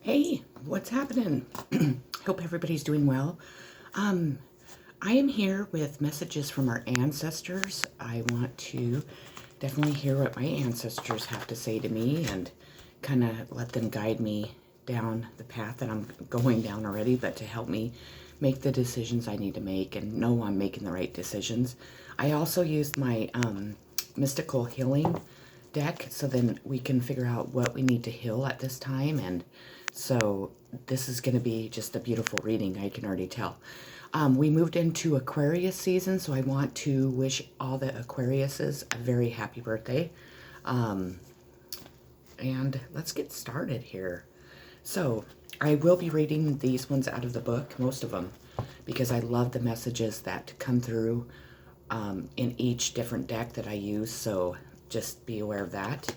Hey, what's happening? Hope everybody's doing well. Um, I am here with messages from our ancestors. I want to definitely hear what my ancestors have to say to me and kind of let them guide me down the path that I'm going down already, but to help me make the decisions I need to make and know I'm making the right decisions. I also used my mystical healing deck so then we can figure out what we need to heal at this time. And so this is going to be just a beautiful reading, I can already tell. We moved into Aquarius season, so I want to wish all the Aquariuses a very happy birthday. And let's get started here. So I will be reading these ones out of the book, most of them, because I love the messages that come through in each different deck that I use. So just be aware of that.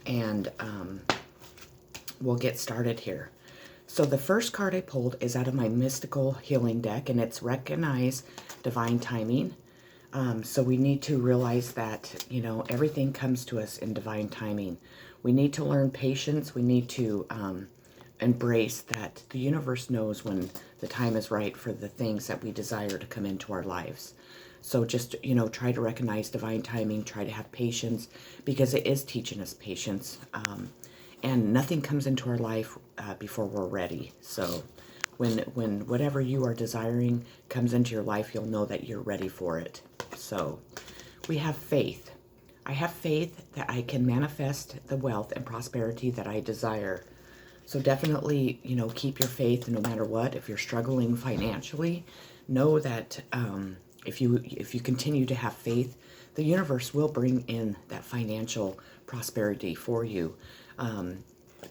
And we'll get started here. So the first card I pulled is out of my Mystical Healing deck, and it's Recognize Divine Timing. So we need to realize that, everything comes to us in divine timing. We need to learn patience. We need to embrace that the universe knows when the time is right for the things that we desire to come into our lives. So just, try to recognize divine timing, try to have patience, because it is teaching us patience. And nothing comes into our life before we're ready. So when whatever you are desiring comes into your life, you'll know that you're ready for it. So we have faith. I have faith that I can manifest the wealth and prosperity that I desire. So definitely, keep your faith no matter what. If you're struggling financially, know that if you continue to have faith, the universe will bring in that financial prosperity for you.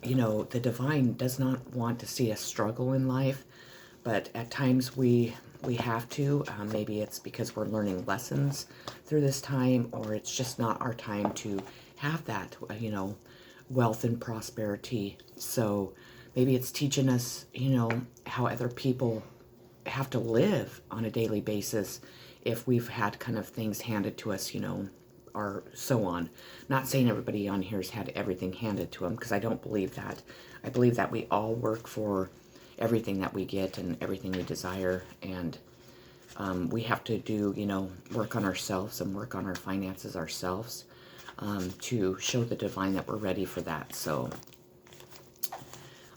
The divine does not want to see us struggle in life, but at times we have to. Maybe it's because we're learning lessons through this time, or it's just not our time to have that, wealth and prosperity. So maybe it's teaching us, how other people have to live on a daily basis if we've had kind of things handed to us, or so on. Not saying everybody on here has had everything handed to them, because I don't believe that. I believe that we all work for everything that we get and everything we desire, and we have to do, work on ourselves and work on our finances ourselves to show the divine that we're ready for that. So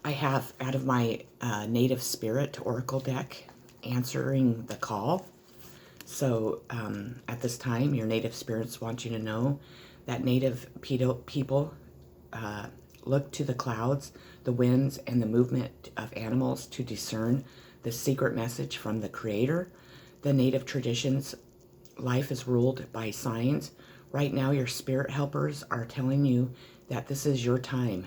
I have out of my Native Spirit Oracle deck, Answering the Call. So at this time, your native spirits want you to know that native people look to the clouds, the winds, and the movement of animals to discern the secret message from the Creator. The native traditions, life is ruled by signs. Right now, your spirit helpers are telling you that this is your time.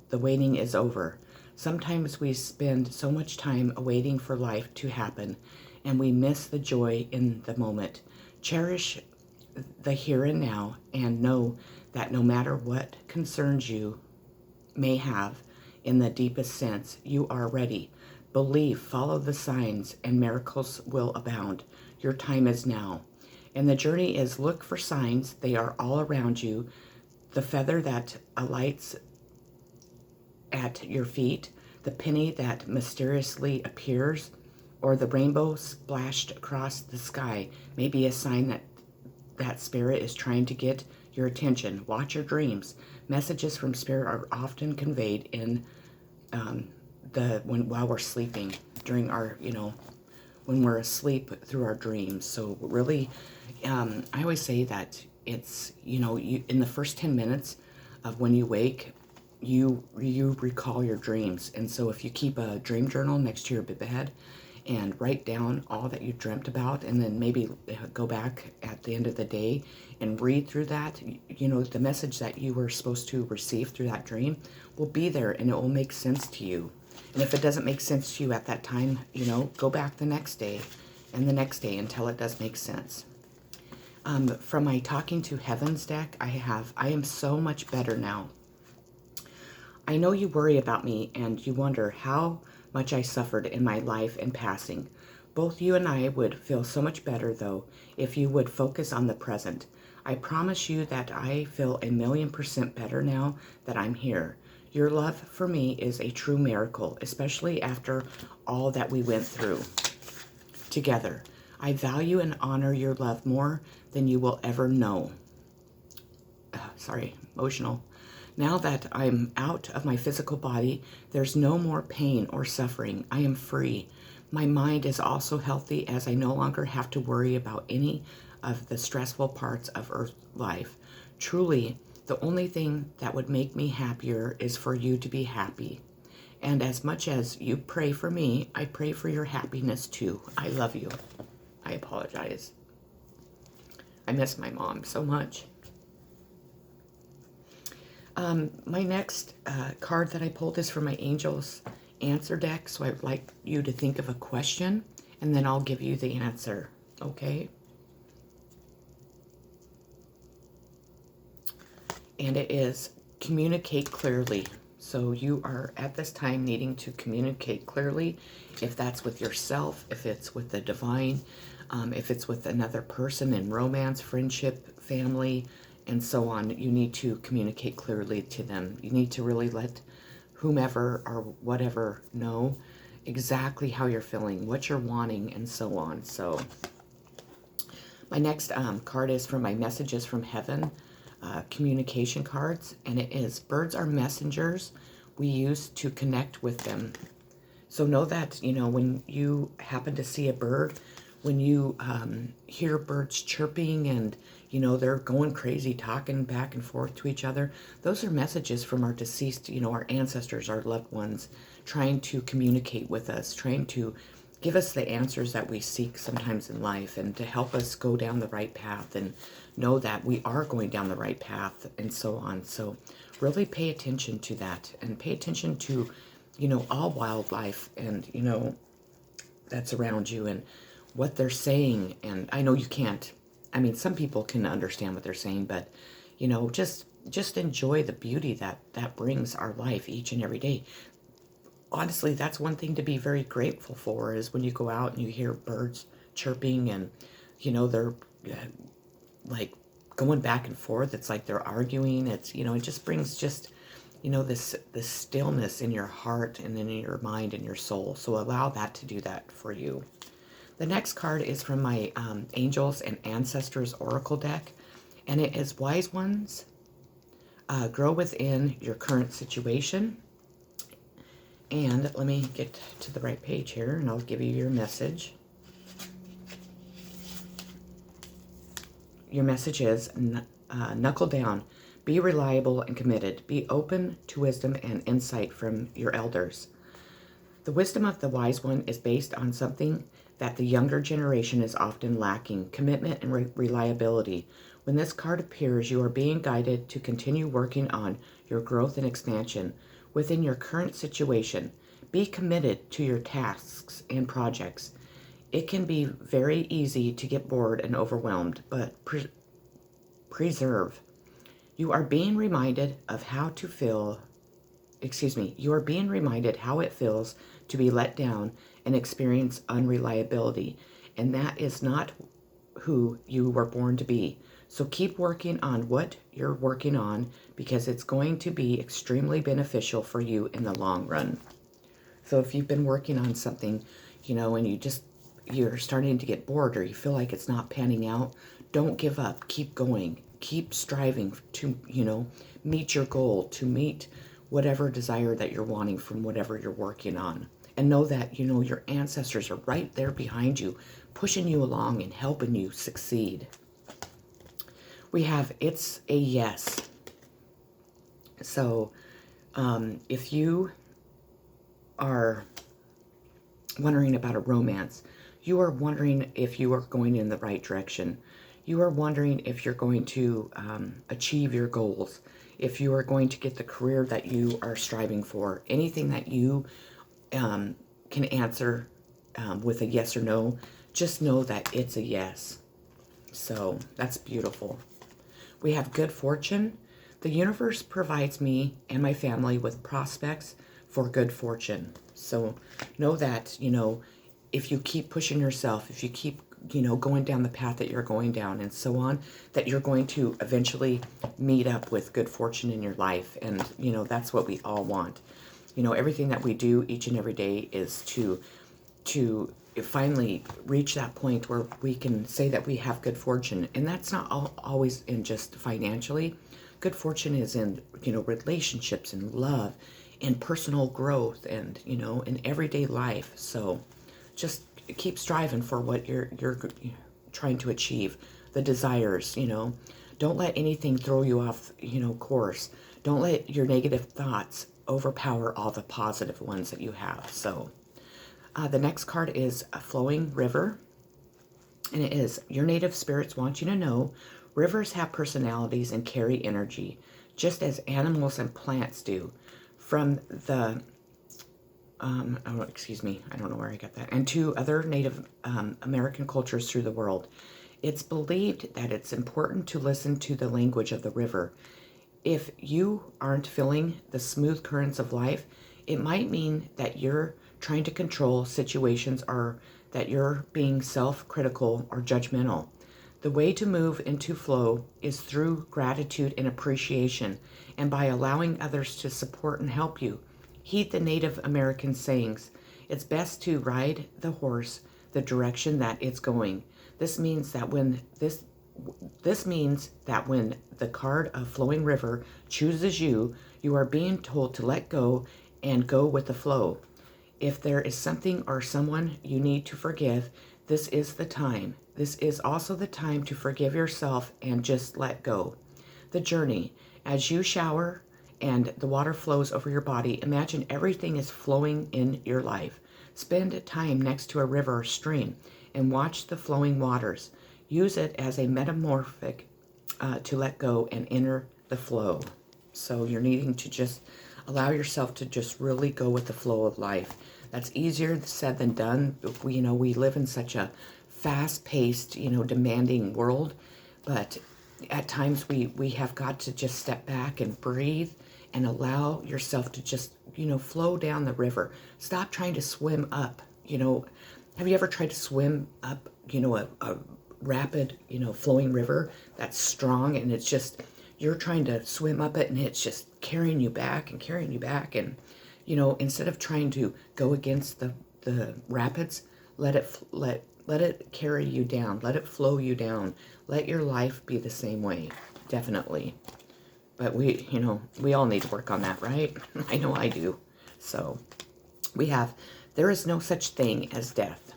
The waiting is over. Sometimes we spend so much time waiting for life to happen, and we miss the joy in the moment. Cherish the here and now, and know that no matter what concerns you may have, in the deepest sense, you are ready. Believe, follow the signs, and miracles will abound. Your time is now. And the journey is look for signs. They are all around you. The feather that alights at your feet, the penny that mysteriously appears, or the rainbow splashed across the sky may be a sign that that spirit is trying to get your attention. Watch your dreams. Messages from spirit are often conveyed in while we're sleeping, during our, when we're asleep through our dreams. So really, I always say that it's, you in the first 10 minutes of when you wake, you recall your dreams. And so if you keep a dream journal next to your bed and write down all that you dreamt about, and then maybe go back at the end of the day and read through that, the message that you were supposed to receive through that dream will be there, and it will make sense to you. And if it doesn't make sense to you at that time, go back the next day and the next day until it does make sense. From my Talking to Heavens deck, I am so much better now. I know you worry about me and you wonder how much I suffered in my life and passing. Both you and I would feel so much better, though, if you would focus on the present. I promise you that I feel 1,000,000% better now that I'm here. Your love for me is a true miracle, especially after all that we went through together. I value and honor your love more than you will ever know. Sorry, emotional. Now that I'm out of my physical body, there's no more pain or suffering. I am free. My mind is also healthy as I no longer have to worry about any of the stressful parts of Earth life. Truly, the only thing that would make me happier is for you to be happy. And as much as you pray for me, I pray for your happiness too. I love you. I apologize. I miss my mom so much. My next card that I pulled is from my Angels Answer deck. So I'd like you to think of a question, and then I'll give you the answer. Okay? And it is communicate clearly. So you are at this time needing to communicate clearly, if that's with yourself, if it's with the divine, if it's with another person in romance, friendship, family, and so on. You need to communicate clearly to them. You need to really let whomever or whatever know exactly how you're feeling, what you're wanting, and so on. So my next card is from my Messages from Heaven communication cards, and it is birds are messengers we use to connect with them. So know that, when you happen to see a bird, when you hear birds chirping and, they're going crazy, talking back and forth to each other, those are messages from our deceased, our ancestors, our loved ones, trying to communicate with us, trying to give us the answers that we seek sometimes in life, and to help us go down the right path and know that we are going down the right path, and so on. So really pay attention to that, and pay attention to, all wildlife and, that's around you, and what they're saying. And I know you can't, some people can understand what they're saying, but, just enjoy the beauty that brings our life each and every day. Honestly, that's one thing to be very grateful for, is when you go out and you hear birds chirping and, they're like going back and forth. It's like they're arguing. It's, it just brings this stillness in your heart and in your mind and your soul. So allow that to do that for you. The next card is from my Angels and Ancestors Oracle deck, and it is Wise Ones, grow within your current situation. And let me get to the right page here, and I'll give you your message. Your message is, knuckle down, be reliable and committed, be open to wisdom and insight from your elders. The wisdom of the wise one is based on something that the younger generation is often lacking: commitment and reliability. When this card appears, you are being guided to continue working on your growth and expansion within your current situation. Be committed to your tasks and projects. It can be very easy to get bored and overwhelmed, but preserve. You are being reminded of how to feel, you are being reminded how it feels to be let down and experience unreliability, and that is not who you were born to be. So keep working on what you're working on, because it's going to be extremely beneficial for you in the long run. So if you've been working on something, and you're starting to get bored, or you feel like it's not panning out, don't give up. Keep going. Keep striving to, meet your goal, to meet whatever desire that you're wanting from whatever you're working on. And know that, your ancestors are right there behind you, pushing you along and helping you succeed. We have It's a Yes. So if you are wondering about a romance, you are wondering if you are going in the right direction. You are wondering if you're going to achieve your goals, if you are going to get the career that you are striving for. Anything that you can answer with a yes or no, just know that it's a yes. So that's beautiful. We have good fortune. The universe provides me and my family with prospects for good fortune. So know that, if you keep pushing yourself, if you keep going down the path that you're going down and so on, that you're going to eventually meet up with good fortune in your life. And, that's what we all want. Everything that we do each and every day is to finally reach that point where we can say that we have good fortune. And that's not always in just financially. Good fortune is in, relationships and love and personal growth and, in everyday life. So just keep striving for what you're trying to achieve, the desires. Don't let anything throw you off, course. Don't let your negative thoughts overpower all the positive ones that you have. So the next card is a flowing river, and it is, your native spirits want you to know rivers have personalities and carry energy, just as animals and plants do. From the excuse me, I don't know where I got that, and to other Native American cultures through the world. It's believed that it's important to listen to the language of the river. If you aren't feeling the smooth currents of life, it might mean that you're trying to control situations or that you're being self-critical or judgmental. The way to move into flow is through gratitude and appreciation, and by allowing others to support and help you. Heed the Native American sayings. It's best to ride the horse the direction that it's going. This means that when the card of flowing river chooses you, you are being told to let go and go with the flow. If there is something or someone you need to forgive, this is the time. This is also the time to forgive yourself and just let go. The journey. As you shower and the water flows over your body, imagine everything is flowing in your life. Spend time next to a river or stream and watch the flowing waters. Use it as a metamorphic to let go and enter the flow. So you're needing to just allow yourself to just really go with the flow of life. That's easier said than done. We live in such a fast-paced, demanding world, but at times we have got to just step back and breathe and allow yourself to just, flow down the river. Stop trying to swim up. Have you ever tried to swim up, a rapid, flowing river that's strong, and it's just, you're trying to swim up it and it's just carrying you back and carrying you back. And, instead of trying to go against the rapids, let it carry you down. Let it flow you down. Let your life be the same way. Definitely. But we all need to work on that, right? I know I do. So there is no such thing as death.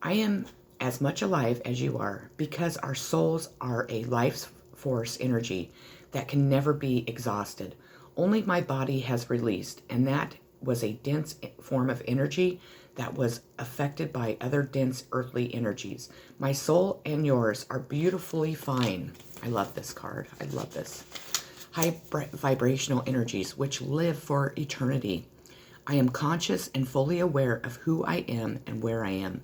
I am as much alive as you are because our souls are a life force energy that can never be exhausted. Only my body has released, and that was a dense form of energy that was affected by other dense earthly energies. My soul and yours are beautifully fine. I love this card. I love this. High vibrational energies which live for eternity. I am conscious and fully aware of who I am and where I am.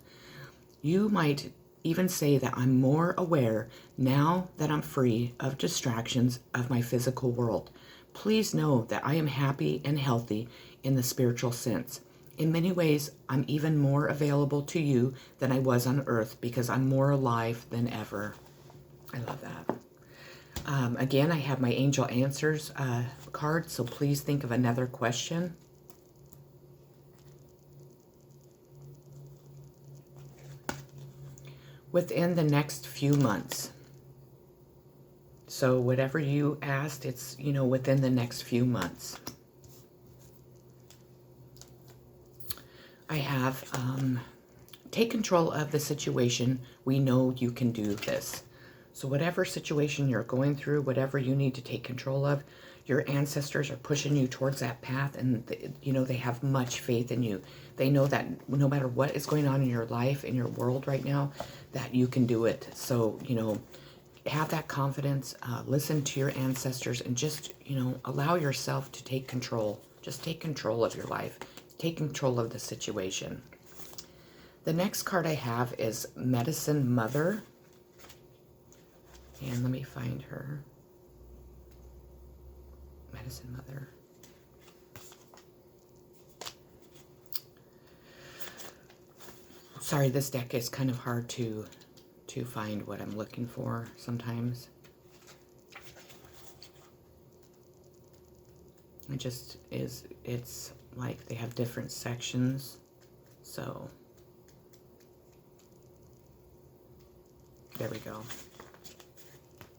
You might even say that I'm more aware now that I'm free of distractions of my physical world. Please know that I am happy and healthy in the spiritual sense. In many ways, I'm even more available to you than I was on earth because I'm more alive than ever. I love that. Again, I have my Angel Answers card, so please think of another question. Within the next few months. So whatever you asked, it's, within the next few months. I have, take control of the situation. We know you can do this. So whatever situation you're going through, whatever you need to take control of, your ancestors are pushing you towards that path, and they have much faith in you. They know that no matter what is going on in your life, in your world right now, that you can do it. So, have that confidence, listen to your ancestors, and just, allow yourself to take control. Just take control of your life. Take control of the situation. The next card I have is Medicine Mother. And let me find her. Medicine Mother. Sorry, this deck is kind of hard to find what I'm looking for sometimes. It's like they have different sections. So, there we go.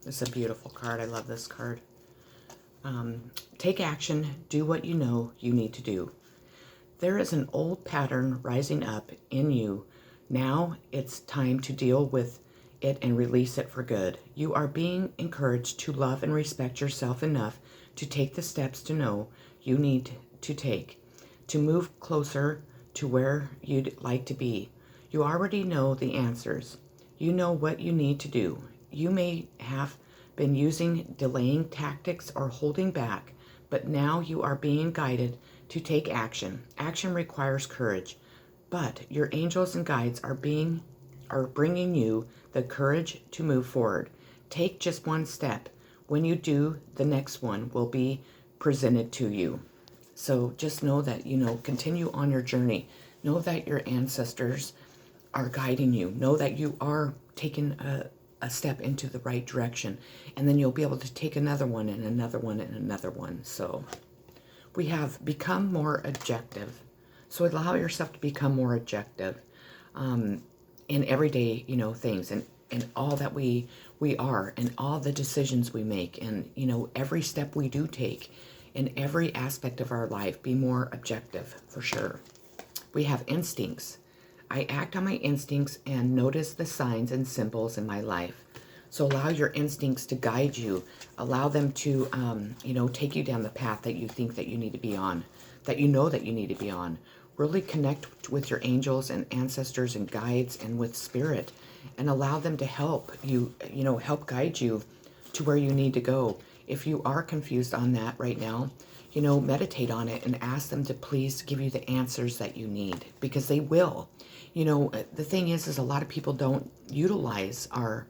This is a beautiful card. I love this card. Take action. Do what you know you need to do. There is an old pattern rising up in you. Now it's time to deal with it and release it for good. You are being encouraged to love and respect yourself enough to take the steps to know you need to take to move closer to where you'd like to be. You already know the answers. You know what you need to do. You may have been using delaying tactics or holding back, but now you are being guided to take action. Action requires courage, but your angels and guides are bringing you the courage to move forward. Take just one step. When you do, the next one will be presented to you. So just know that, continue on your journey. Know that your ancestors are guiding you. Know that you are taking a step into the right direction. And then you'll be able to take another one and another one and another one. So we have become more objective. So allow yourself to become more objective in everyday, things and all that we are and all the decisions we make and, every step we do take in every aspect of our life. Be more objective for sure. We have instincts. I act on my instincts and notice the signs and symbols in my life. So allow your instincts to guide you. Allow them to, take you down the path that you think that you need to be on, that you know that you need to be on. Really connect with your angels and ancestors and guides and with spirit and allow them to help you, help guide you to where you need to go. If you are confused on that right now, meditate on it and ask them to please give you the answers that you need, because they will. The thing is a lot of people don't utilize our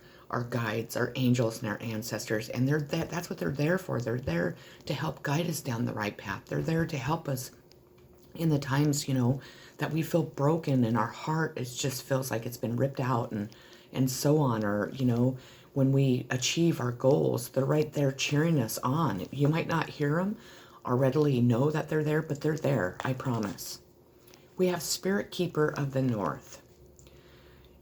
guides, our angels, and our ancestors, and that's what they're there for. They're there to help guide us down the right path. They're there to help us in the times, that we feel broken and our heart just feels like it's been ripped out and so on, or, when we achieve our goals, they're right there cheering us on. You might not hear them or readily know that they're there, but they're there, I promise. We have Spirit Keeper of the North.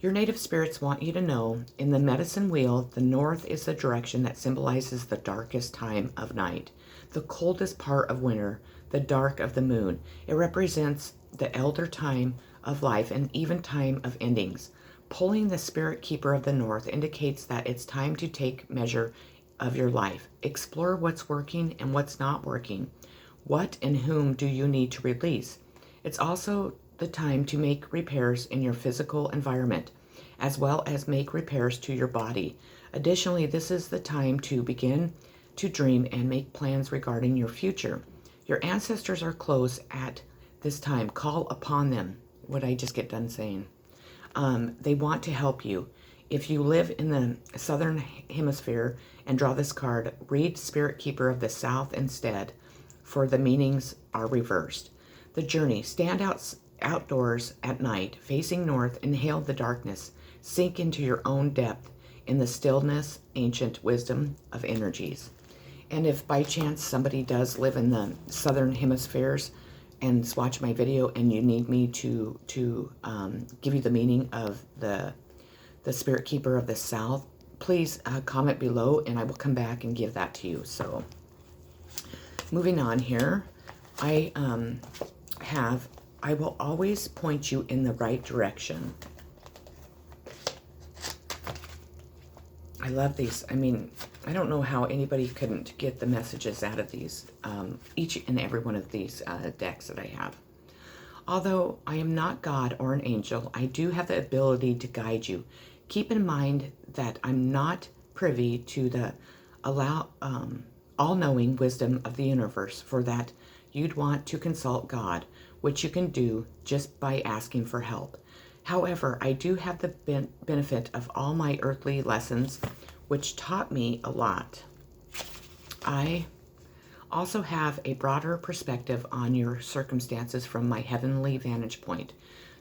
Your native spirits want you to know, in the medicine wheel, the north is the direction that symbolizes the darkest time of night, the coldest part of winter, the dark of the moon. It represents the elder time of life and even time of endings. Pulling the Spirit Keeper of the North indicates that it's time to take measure of your life. Explore what's working and what's not working. What and whom do you need to release? It's also the time to make repairs in your physical environment, as well as make repairs to your body. Additionally, this is the time to begin to dream and make plans regarding your future. Your ancestors are close at this time. Call upon them. What did I just get done saying? They want to help you. If you live in the southern hemisphere and draw this card, read Spirit Keeper of the South instead, for the meanings are reversed. The journey. Stand outdoors at night, facing north, inhale the darkness, sink into your own depth in the stillness, ancient wisdom of energies. And if by chance somebody does live in the southern hemispheres and is watching my video and you need me to give you the meaning of the Spirit Keeper of the South, please comment below and I will come back and give that to you. So moving on here, I will always point you in the right direction. I love these. I mean, I don't know how anybody couldn't get the messages out of these, each and every one of these decks that I have. Although I am not God or an angel, I do have the ability to guide you. Keep in mind that I'm not privy to the all-knowing wisdom of the universe. For that, you'd want to consult God, which you can do just by asking for help. However, I do have the benefit of all my earthly lessons, which taught me a lot. I also have a broader perspective on your circumstances from my heavenly vantage point.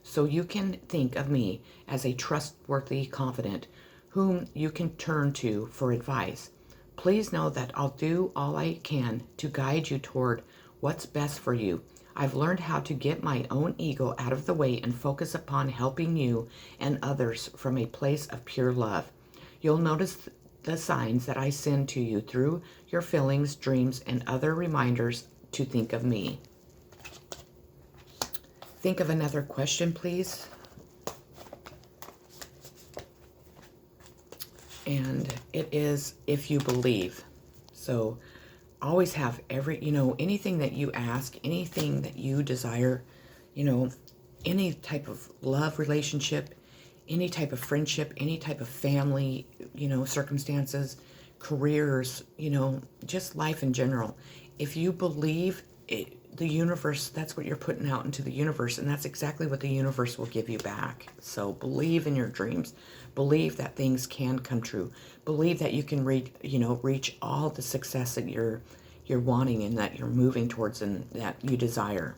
so you can think of me as a trustworthy confidant whom you can turn to for advice. Please know that I'll do all I can to guide you toward what's best for you. I've learned how to get my own ego out of the way and focus upon helping you and others from a place of pure love. You'll notice the signs that I send to you through your feelings, dreams, and other reminders to think of me. Think of another question, please. And it is if you believe. So always have anything that you ask, anything that you desire, any type of love relationship, any type of friendship, any type of family, circumstances, careers, just life in general. If you believe it, the universe, that's what you're putting out into the universe, and that's exactly what the universe will give you back. So believe in your dreams. Believe that things can come true. Believe that you can reach all the success that you're wanting and that you're moving towards and that you desire.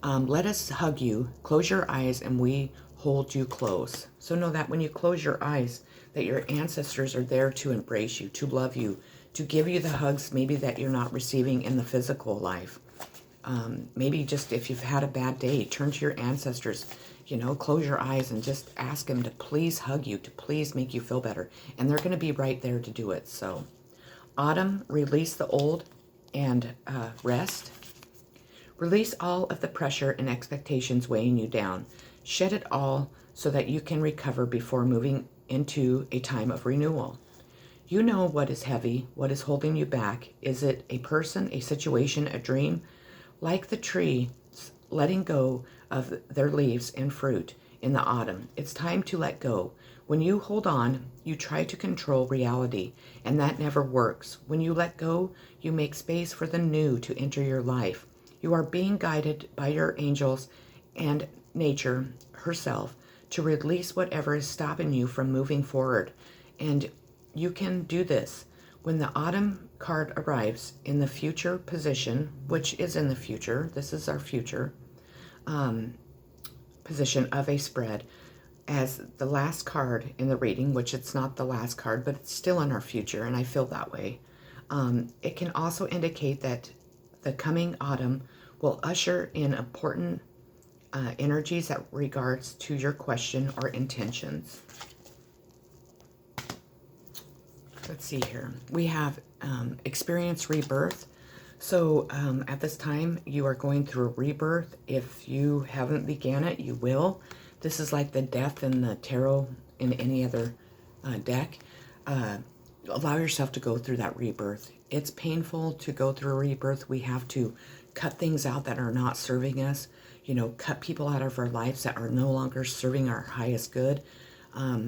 Let us hug you. Close your eyes and we hold you close. So know that when you close your eyes, that your ancestors are there to embrace you, to love you, to give you the hugs maybe that you're not receiving in the physical life. Maybe just if you've had a bad day, turn to your ancestors, close your eyes and just ask them to please hug you, to please make you feel better. And they're going to be right there to do it. So, Autumn, release the old and rest. Release all of the pressure and expectations weighing you down. Shed it all so that you can recover before moving into a time of renewal. You know what is heavy, what is holding you back. Is it a person, a situation, a dream? Like the tree letting go of their leaves and fruit in the autumn, it's time to let go. When you hold on, you try to control reality, and that never works. When you let go, you make space for the new to enter your life. You are being guided by your angels and nature herself to release whatever is stopping you from moving forward. And you can do this. When the autumn card arrives in the future position, which is in the future, this is our future position of a spread, as the last card in the reading, which it's not the last card, but it's still in our future, and I feel that way. It can also indicate that the coming autumn will usher in important energies that regards to your question or intentions. Let's see here. We have experience rebirth. So at this time, you are going through a rebirth. If you haven't began it, you will. This is like the death in the tarot in any other deck. Allow yourself to go through that rebirth. It's painful to go through a rebirth. We have to cut things out that are not serving us. Cut people out of our lives that are no longer serving our highest good.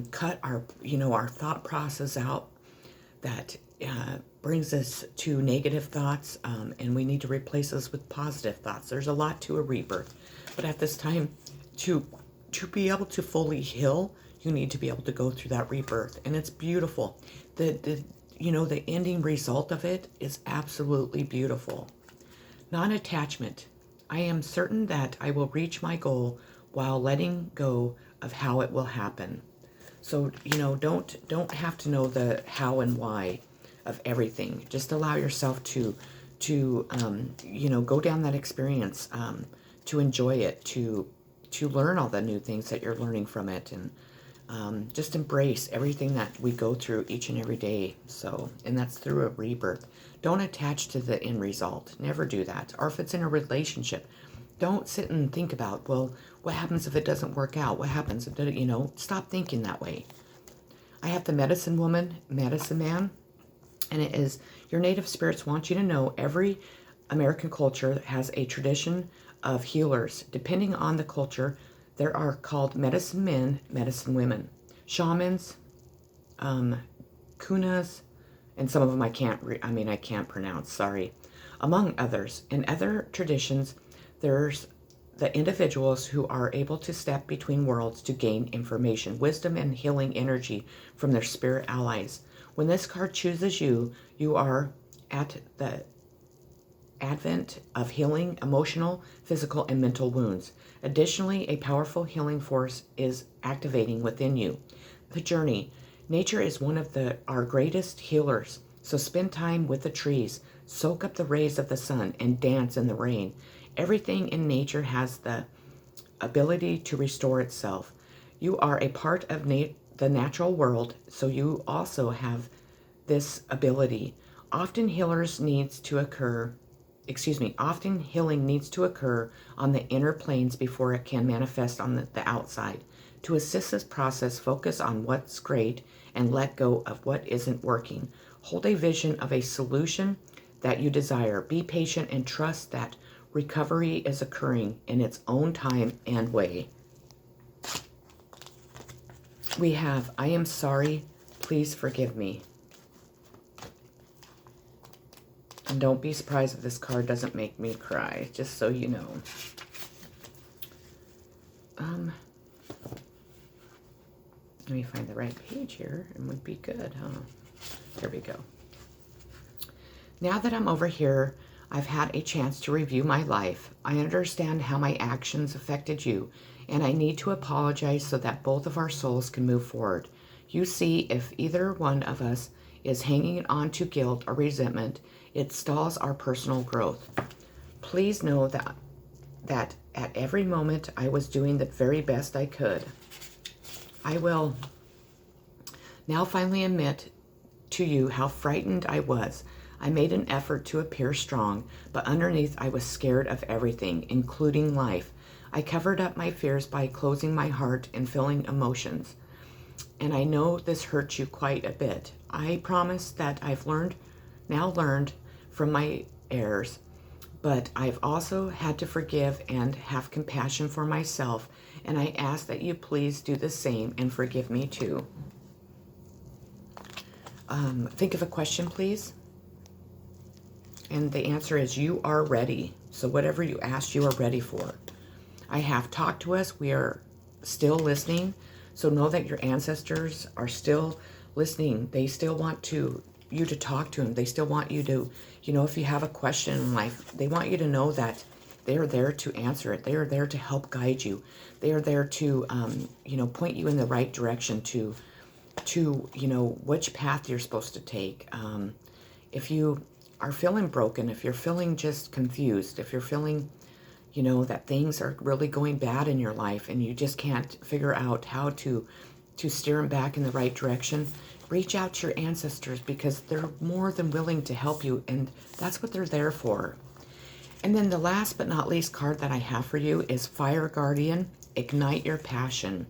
Cut our thought process out that brings us to negative thoughts, and we need to replace those with positive thoughts. There's a lot to a rebirth, but at this time, to be able to fully heal, you need to be able to go through that rebirth, and it's beautiful. The ending result of it is absolutely beautiful. Non-attachment. I am certain that I will reach my goal while letting go of how it will happen. So, don't have to know the how and why of everything. Just allow yourself to go down that experience, to enjoy it, to learn all the new things that you're learning from it, and just embrace everything that we go through each and every day. So, and that's through a rebirth. Don't attach to the end result. Never do that. Or if it's in a relationship, don't sit and think about, well, what happens if it doesn't work out? What happens if it, stop thinking that way. I have the medicine woman, medicine man, and it is, your native spirits want you to know every American culture has a tradition of healers. Depending on the culture, there are called medicine men, medicine women, shamans, kunas, and some of them I can't pronounce, sorry. Among others, in other traditions, there's the individuals who are able to step between worlds to gain information, wisdom, and healing energy from their spirit allies. When this card chooses you, you are at the advent of healing emotional, physical, and mental wounds. Additionally, a powerful healing force is activating within you. The journey. Nature is one of our greatest healers, so spend time with the trees, soak up the rays of the sun, and dance in the rain. Everything in nature has the ability to restore itself. You are a part of the natural world, so you also have this ability. Often healers needs to occur, often healing needs to occur on the inner planes before it can manifest on the outside. To assist this process, focus on what's great and let go of what isn't working. Hold a vision of a solution that you desire. Be patient and trust that recovery is occurring in its own time and way. We have, I am sorry, please forgive me. And don't be surprised if this card doesn't make me cry, just so you know. Let me find the right page here, and would be good, huh? There we go. Now that I'm over here, I've had a chance to review my life. I understand how my actions affected you, and I need to apologize so that both of our souls can move forward. You see, if either one of us is hanging on to guilt or resentment, it stalls our personal growth. Please know that at every moment I was doing the very best I could. I will now finally admit to you how frightened I was. I made an effort to appear strong, but underneath I was scared of everything, including life. I covered up my fears by closing my heart and feeling emotions. And I know this hurts you quite a bit. I promise that I've now learned from my errors, but I've also had to forgive and have compassion for myself, and I ask that you please do the same and forgive me too. Think of a question, please. And the answer is you are ready. So whatever you asked, you are ready for. I have talked to us. We are still listening. So know that your ancestors are still listening. They still want you to talk to them. They still want you to, if you have a question in life, they want you to know that they are there to answer it. They are there to help guide you. They are there to, point you in the right direction to which path you're supposed to take. If you are feeling broken, if you're feeling just confused, if you're feeling, that things are really going bad in your life and you just can't figure out how to steer them back in the right direction, reach out to your ancestors because they're more than willing to help you, and that's what they're there for. And then the last but not least card that I have for you is Fire Guardian, Ignite Your Passion.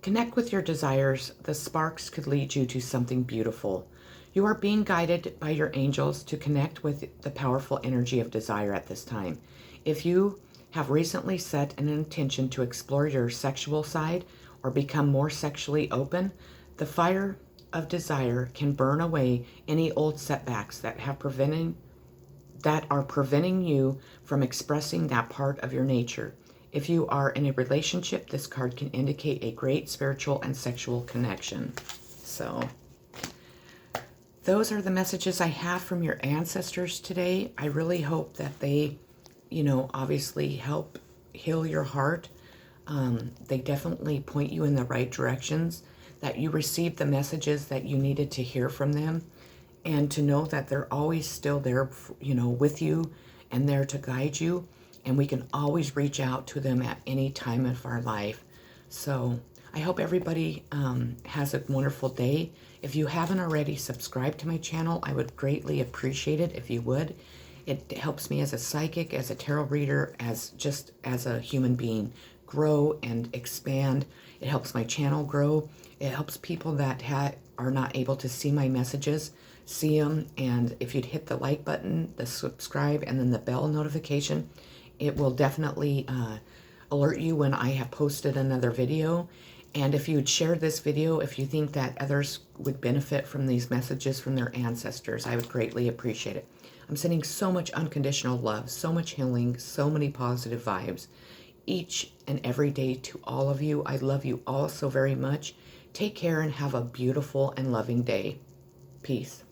Connect with your desires. The sparks could lead you to something beautiful. You are being guided by your angels to connect with the powerful energy of desire at this time. If you have recently set an intention to explore your sexual side or become more sexually open, the fire of desire can burn away any old setbacks that are preventing you from expressing that part of your nature. If you are in a relationship, this card can indicate a great spiritual and sexual connection. So those are the messages I have from your ancestors today. I really hope that they, obviously help heal your heart. They definitely point you in the right directions, that you received the messages that you needed to hear from them, and to know that they're always still there, with you and there to guide you. And we can always reach out to them at any time of our life. So I hope everybody has a wonderful day. If you haven't already subscribed to my channel, I would greatly appreciate it if you would. It helps me as a psychic, as a tarot reader, as a human being grow and expand. It helps my channel grow. It helps people that are not able to see my messages see them. And if you'd hit the like button, the subscribe, and then the bell notification, it will definitely alert you when I have posted another video. And if you would share this video, if you think that others would benefit from these messages from their ancestors, I would greatly appreciate it. I'm sending so much unconditional love, so much healing, so many positive vibes each and every day to all of you. I love you all so very much. Take care and have a beautiful and loving day. Peace.